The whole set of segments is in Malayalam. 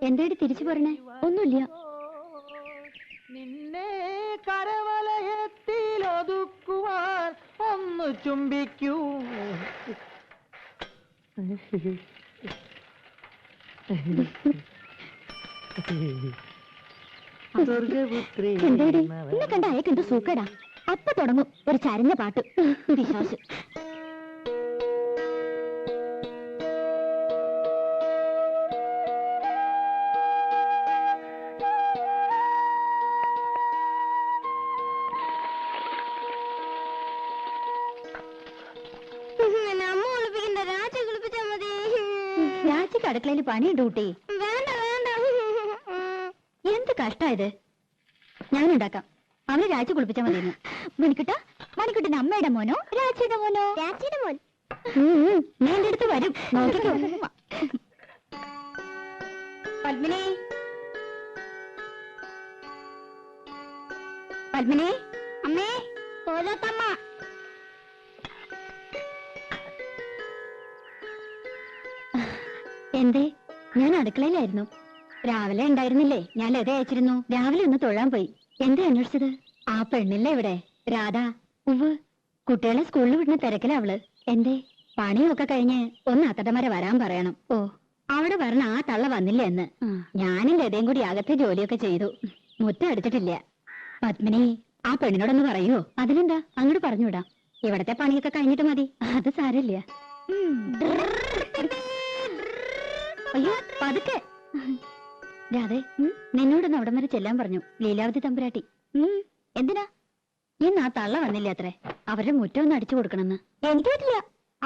എന്തായിട്ട് തിരിച്ചു പോരണേ? ഒന്നുമില്ല. നിന്നെ കരവലയത്തിൽ ഒതുക്കുവാൻ ഒന്ന് ചുംബിക്കൂ. സ്വർഗപുത്രി എന്താടി എന്നെ കണ്ട അയക്ക് എന്ത് സൂക്കേടാ? അപ്പൊ തുടങ്ങും ഒരു ചരഞ്ഞ പാട്ട്. വിശ്വാസം. രാജിക്ക് അടുക്കളയിൽ പണിയുണ്ട് കുട്ടി. എന്ത് കഷ്ടായത്. ഞാനുണ്ടാക്കാം. അവന് രാജി കുളിപ്പിച്ചാൽ മതിയെന്ന്. മണിക്കുട്ട, മണിക്കുട്ടിന്റെ അമ്മയുടെ മോനോ രാജിയുടെ മോനോ? രാജിയുടെ മോൻ. നീ എന്റെ അടുത്ത് വരും, നോക്കിക്കോ. പത്മിനി, പത്മിനി, അമ്മേ, കോലത്തമ്മ. എന്തേ? ഞാൻ അടുക്കളയിലായിരുന്നു. രാവിലെ ഉണ്ടായിരുന്നില്ലേ? ഞാൻ ലത അയച്ചിരുന്നു. രാവിലെ ഒന്ന് തൊഴാൻ പോയി. എന്തേ അന്വേഷിച്ചത്? ആ പെണ്ണില്ലേ ഇവിടെ, രാധ. ഉവ്, കുട്ടികളെ സ്കൂളിൽ വിടുന്ന തിരക്കില അവള്. എന്തേ? പണിയൊക്കെ കഴിഞ്ഞ് ഒന്ന് അത്തടമരെ വരാൻ പറയണം. ഓ, അവിടെ പറഞ്ഞ ആ തള്ള വന്നില്ല എന്ന്. ഞാനും ലതയും കൂടി അകത്തെ ജോലിയൊക്കെ ചെയ്തു. മുറ്റം അടിച്ചിട്ടില്ല. പത്മിനി, ആ പെണ്ണിനോടൊന്ന് പറയോ? അതിലെന്താ, അങ്ങോട്ട് പറഞ്ഞുവിടാം. ഇവിടത്തെ പണിയൊക്കെ കഴിഞ്ഞിട്ട് മതി. അത് സാരമില്ല. അയ്യോ, പതുക്കെ. രാധേ, നിന്നോടൊന്ന് അവിടം വരെ ചെല്ലാൻ പറഞ്ഞു ലീലാവതി തമ്പുരാട്ടി. എന്തിനാ? ഇന്ന് ആ തള്ള വന്നില്ല അത്രേ. അവരുടെ മുറ്റം ഒന്ന് അടിച്ചു കൊടുക്കണമെന്ന്. എനിക്ക് പറ്റില്ല.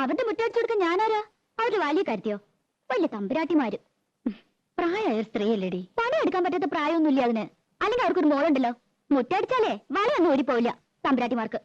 അവരുടെ മുറ്റം അടിച്ചു കൊടുക്കാൻ ഞാനാരാ? അവര് വലിയ കാര്യത്തിയോ? വലിയ തമ്പുരാട്ടിമാര്. പ്രായമായ സ്ത്രീയല്ലേടി. പണി എടുക്കാൻ പറ്റാത്ത പ്രായമൊന്നുമില്ല അതിന്. അല്ലെങ്കിൽ അവർക്കൊരു മോളുണ്ടല്ലോ. മുറ്റടിച്ചാലേ വളയൊന്നും ഊരിപ്പോവില്ല തമ്പുരാട്ടിമാർക്ക്.